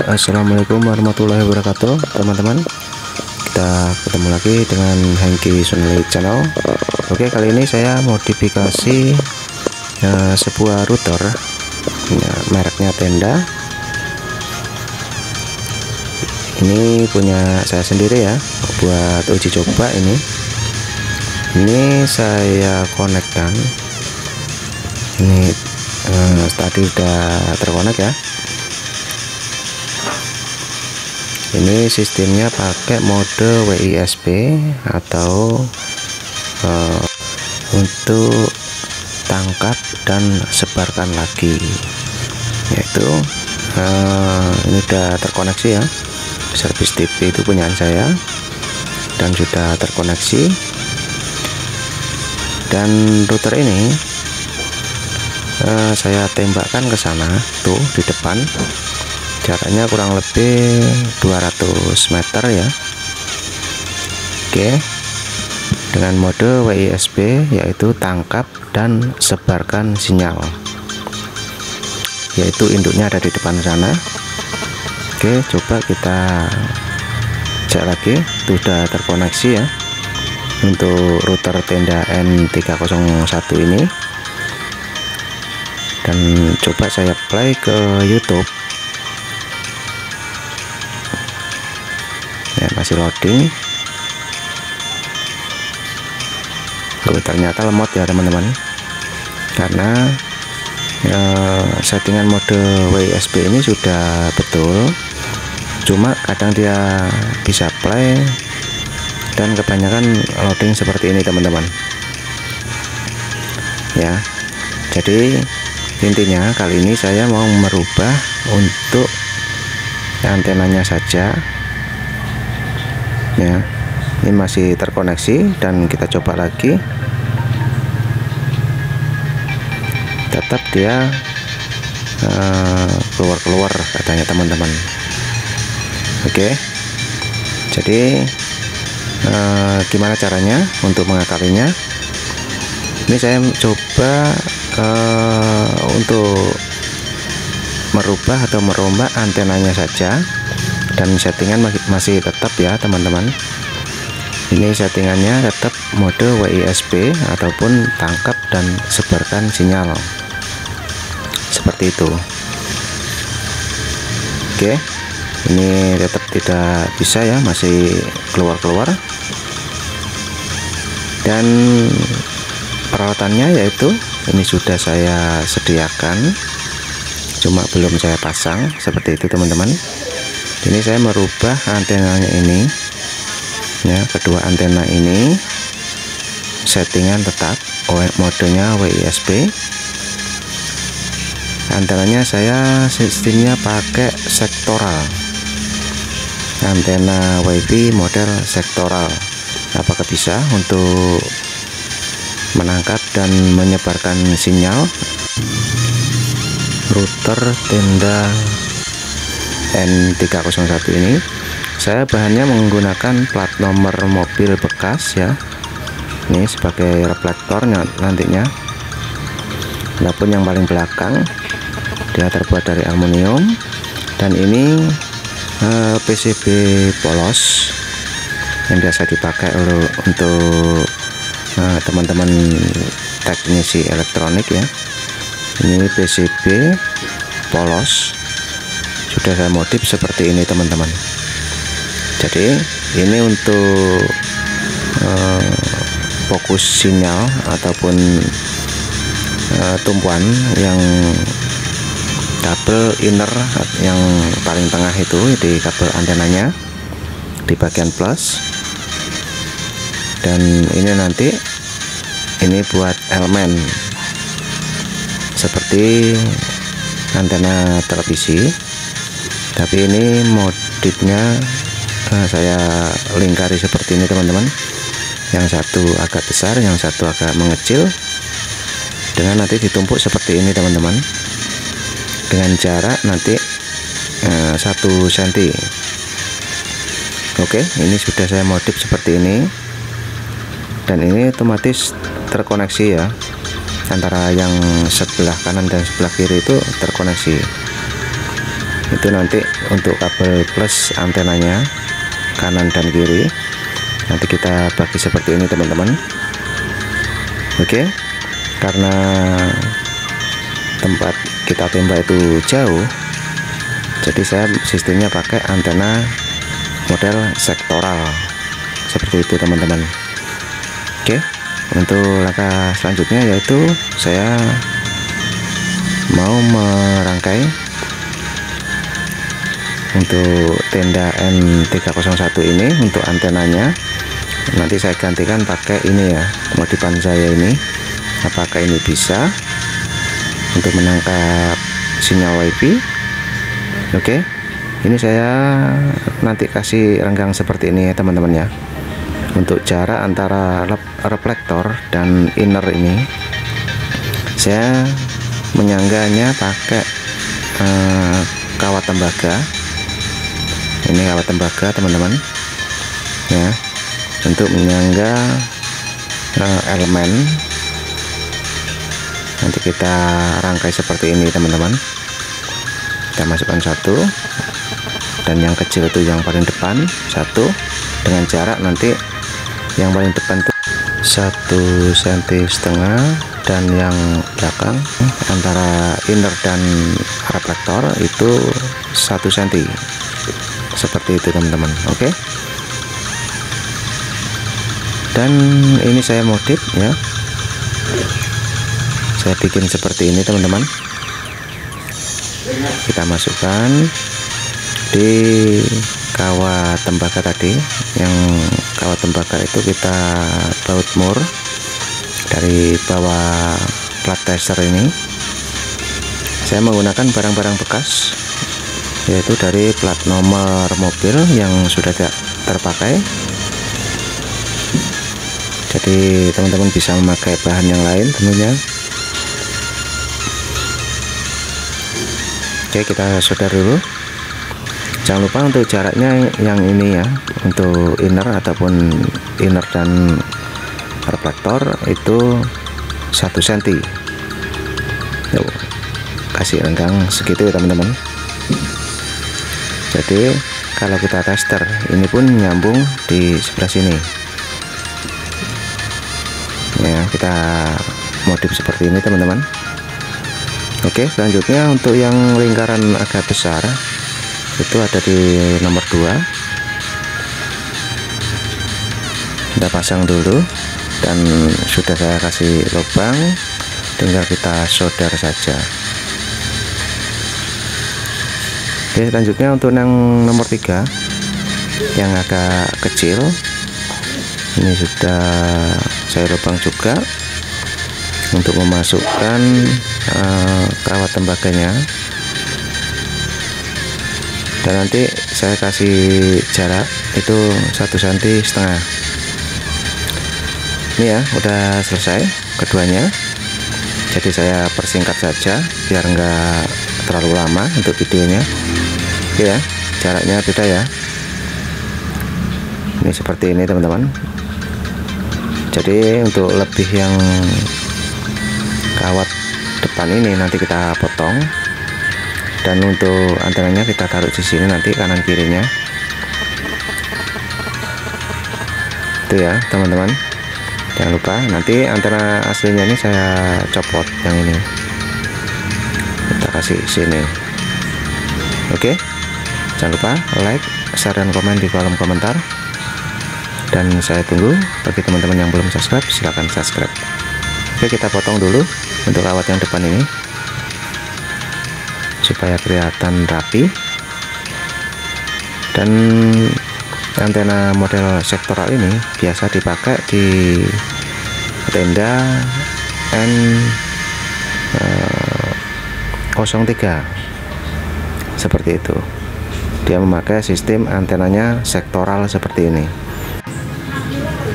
Assalamualaikum warahmatullahi wabarakatuh teman-teman. Kita ketemu lagi dengan Hengki Sunlight Channel. Oke, kali ini saya modifikasi sebuah router ya, mereknya Tenda. Ini punya saya sendiri ya, buat uji coba. Ini saya konekkan. Ini tadi udah terkonek ya. Ini sistemnya pakai mode WISP atau untuk tangkap dan sebarkan lagi, yaitu ini udah terkoneksi ya. Servis TV itu punyaan saya dan sudah terkoneksi, dan router ini saya tembakkan ke sana tuh di depan. Jaraknya kurang lebih 200 meter ya. Oke, dengan mode WISP, yaitu tangkap dan sebarkan sinyal, yaitu induknya ada di depan sana. Oke, coba kita cek lagi. Itu sudah terkoneksi ya untuk router Tenda N301 ini. Dan coba saya play ke YouTube ya, masih loading. Ternyata lemot ya teman-teman, karena settingan mode WISP ini sudah betul, cuma kadang dia bisa play dan kebanyakan loading seperti ini teman-teman ya. Jadi intinya kali ini saya mau merubah untuk antenanya saja ya. Ini masih terkoneksi dan kita coba lagi. Tetap dia keluar katanya teman-teman. Oke, jadi gimana caranya untuk mengakalinya? Ini saya coba untuk merubah atau merombak antenanya saja, dan settingan masih tetap ya teman-teman. Ini settingannya tetap mode WISP ataupun tangkap dan sebarkan sinyal, seperti itu. Oke, ini tetap tidak bisa ya, masih keluar. Dan peralatannya yaitu ini sudah saya sediakan, cuma belum saya pasang, seperti itu teman-teman. Ini saya merubah antenanya ini ya, kedua antena ini settingan tetap modenya WISP. Antenanya saya sistemnya pakai sektoral, antena WiFi model sektoral. Apakah bisa untuk menangkap dan menyebarkan sinyal router Tenda N301 ini? Saya bahannya menggunakan plat nomor mobil bekas ya. Ini sebagai reflektornya nantinya. Adapun yang paling belakang dia terbuat dari aluminium, dan ini PCB polos yang biasa dipakai untuk teman-teman teknisi elektronik ya. Ini PCB polos, sudah saya modif seperti ini teman-teman. Jadi ini untuk fokus sinyal ataupun tumpuan yang kabel inner yang paling tengah itu di kabel antenanya di bagian plus, dan ini nanti ini buat elemen seperti antena televisi, tapi ini modifnya saya lingkari seperti ini teman-teman. Yang satu agak besar, yang satu agak mengecil, dengan nanti ditumpuk seperti ini teman-teman, dengan jarak nanti 1 cm. Oke, ini sudah saya modif seperti ini, dan ini otomatis terkoneksi ya, antara yang sebelah kanan dan sebelah kiri itu terkoneksi. Itu nanti untuk kabel plus antenanya kanan dan kiri, nanti kita bagi seperti ini teman-teman. Oke, karena tempat kita tembak itu jauh, jadi saya sistemnya pakai antena model sektoral seperti itu teman-teman. Oke, untuk langkah selanjutnya yaitu saya mau merangkai untuk tenda N301 ini. Untuk antenanya nanti saya gantikan pakai ini ya, modifan saya ini. Apakah ini bisa untuk menangkap sinyal WiFi? Oke, ini saya nanti kasih renggang seperti ini ya teman-teman ya. Untuk jarak antara reflektor dan inner ini saya menyangganya pakai kawat tembaga. Ini kawat tembaga teman-teman ya, untuk menyangga elemen. Nanti kita rangkai seperti ini teman-teman. Kita masukkan satu, dan yang kecil itu yang paling depan satu, dengan jarak nanti yang paling depan itu 1,5 cm, dan yang belakang antara inner dan reflektor itu 1 cm, seperti itu teman-teman. Oke, dan ini saya modif ya, saya bikin seperti ini teman-teman. Kita masukkan di kawat tembaga tadi. Yang kawat tembaga itu kita baut mur dari bawah plat tester ini. Saya menggunakan barang-barang bekas, yaitu dari plat nomor mobil yang sudah tidak terpakai. Jadi teman-teman bisa memakai bahan yang lain tentunya. Oke, kita solder dulu. Jangan lupa untuk jaraknya yang ini ya, untuk inner ataupun inner dan reflektor itu 1 cm. Yuk, kasih renggang segitu ya teman-teman. Jadi kalau kita tester ini pun nyambung di sebelah sini ya, kita modif seperti ini teman-teman. Oke, selanjutnya untuk yang lingkaran agak besar itu ada di nomor 2. Kita pasang dulu, dan sudah saya kasih lubang, tinggal kita solder saja. Oke, selanjutnya untuk yang nomor 3 yang agak kecil, ini sudah saya lubang juga untuk memasukkan kawat tembaganya, dan nanti saya kasih jarak itu 1,5 cm. Ini ya, udah selesai keduanya. Jadi saya persingkat saja biar enggak terlalu lama untuk videonya. Oke ya, jaraknya beda ya. Ini seperti ini teman-teman. Jadi untuk lebih yang kawat depan ini nanti kita potong, dan untuk antenanya kita taruh di sini nanti kanan kirinya. Itu ya teman-teman. Jangan lupa nanti antena aslinya ini saya copot yang ini, kita kasih sini. Oke, jangan lupa like, share, dan komen di kolom komentar. Dan saya tunggu bagi teman-teman yang belum subscribe, silahkan subscribe. Oke, kita potong dulu untuk kawat yang depan ini supaya kelihatan rapi. Dan antena model sektoral ini biasa dipakai di tenda N03 seperti itu. Dia memakai sistem antenanya sektoral seperti ini.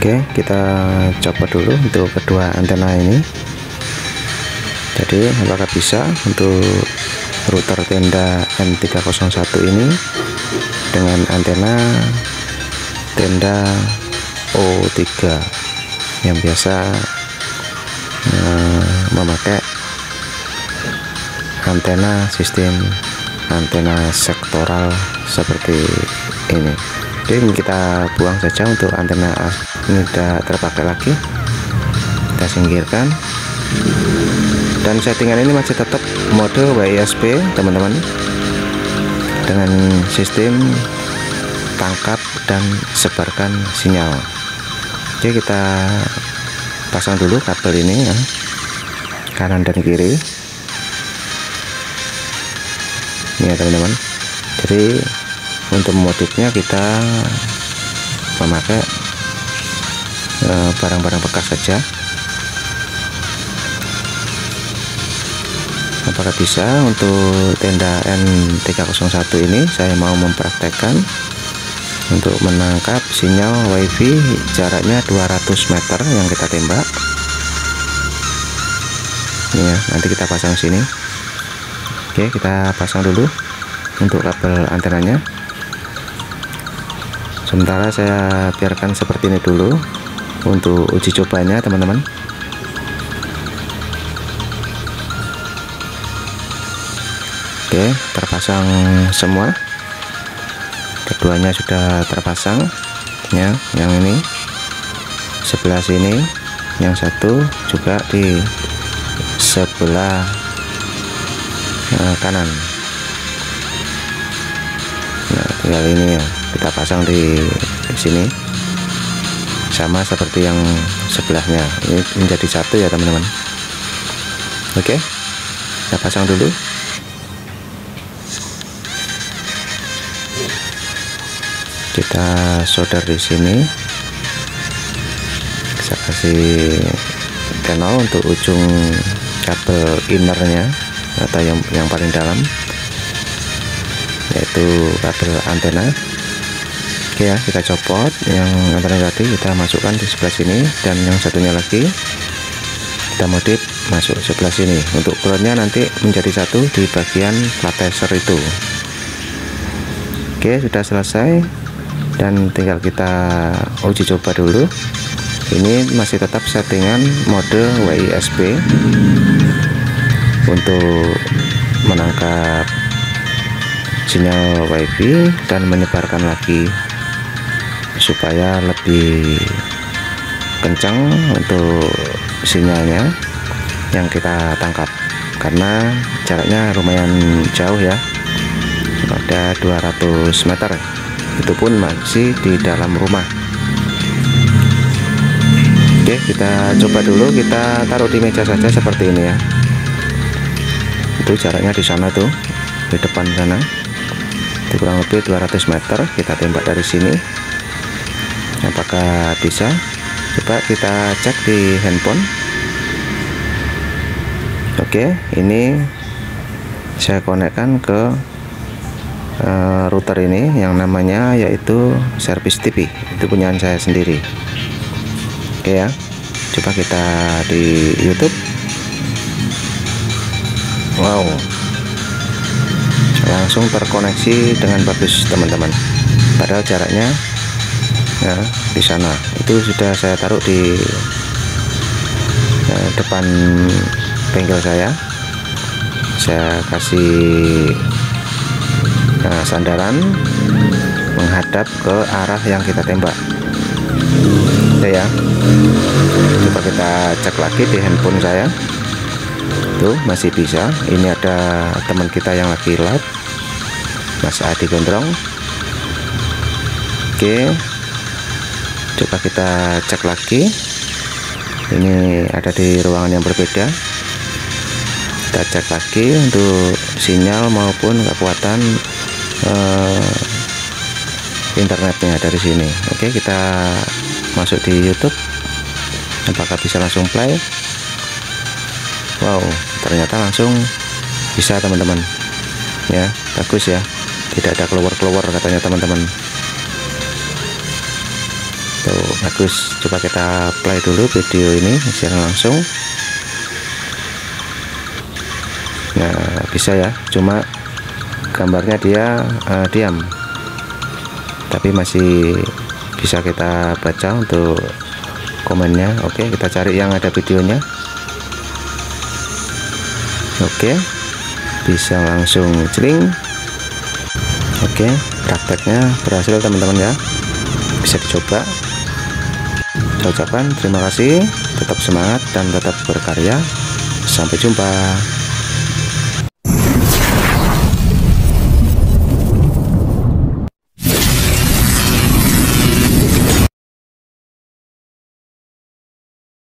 Oke, kita coba dulu untuk kedua antena ini. Jadi apakah bisa untuk router tenda N301 ini dengan antena tenda O3 yang biasa memakai antena sistem antena sektoral seperti ini. Jadi kita buang saja untuk antena ini tidak terpakai lagi, kita singkirkan. Dan settingan ini masih tetap mode WISP teman-teman, dengan sistem tangkap dan sebarkan sinyal. Oke, kita pasang dulu kabel ini ya, kanan dan kiri ini ya teman-teman. Jadi untuk modifnya kita memakai barang-barang bekas saja. Apakah bisa untuk tenda N301 ini saya mau mempraktekkan untuk menangkap sinyal WiFi jaraknya 200 meter yang kita tembak ini ya. Nanti kita pasang sini. Oke, kita pasang dulu untuk kabel antenanya. Sementara saya biarkan seperti ini dulu untuk uji cobanya teman-teman. Oke, terpasang semua, keduanya sudah terpasang ya. Yang ini sebelah sini, yang satu juga di sebelah kanan. Nah, tinggal ini ya, kita pasang di sini sama seperti yang sebelahnya. Ini menjadi satu ya teman-teman. Oke, kita pasang dulu. Kita solder di sini, saya kasih channel untuk ujung kabel innernya atau yang paling dalam, yaitu kabel antena. Oke ya, kita copot yang antena tadi, kita masukkan di sebelah sini, dan yang satunya lagi kita modif masuk sebelah sini. Untuk groundnya nanti menjadi satu di bagian plat teser itu. Oke, sudah selesai dan tinggal kita uji coba dulu. Ini masih tetap settingan mode WISP untuk menangkap sinyal WiFi dan menyebarkan lagi supaya lebih kencang untuk sinyalnya yang kita tangkap, karena jaraknya lumayan jauh ya, ada 200 meter, itu pun masih di dalam rumah. Oke, kita coba dulu, kita taruh di meja saja seperti ini ya. Itu jaraknya di sana tuh, di depan sana, itu kurang lebih 200 meter. Kita tembak dari sini, apakah bisa? Coba kita cek di handphone. Oke, ini saya konekkan ke router ini yang namanya yaitu Service TV, itu punyaan saya sendiri. Oke ya, coba kita di YouTube. Wow, langsung terkoneksi dengan bagus teman-teman, padahal jaraknya ya di sana. Itu sudah saya taruh di depan bengkel saya kasih sandaran menghadap ke arah yang kita tembak. Oke ya, coba kita cek lagi di handphone saya. Tuh masih bisa. Ini ada teman kita yang lagi live, Mas Adi Gondrong. Oke, coba kita cek lagi. Ini ada di ruangan yang berbeda. Kita cek lagi untuk sinyal maupun kekuatan internetnya dari sini. Oke, kita masuk di YouTube. Apakah bisa langsung play? Wow, ternyata langsung bisa teman-teman ya, bagus ya, tidak ada keluar katanya teman-teman. Tuh bagus. Coba kita play dulu video ini secara langsung. Nah, bisa ya, cuma gambarnya dia diam, tapi masih bisa kita baca untuk komennya. Oke, kita cari yang ada videonya. Oke, bisa langsung celing Oke, prakteknya berhasil teman-teman ya, bisa dicoba. Saya ucapkan terima kasih, tetap semangat dan tetap berkarya. Sampai jumpa.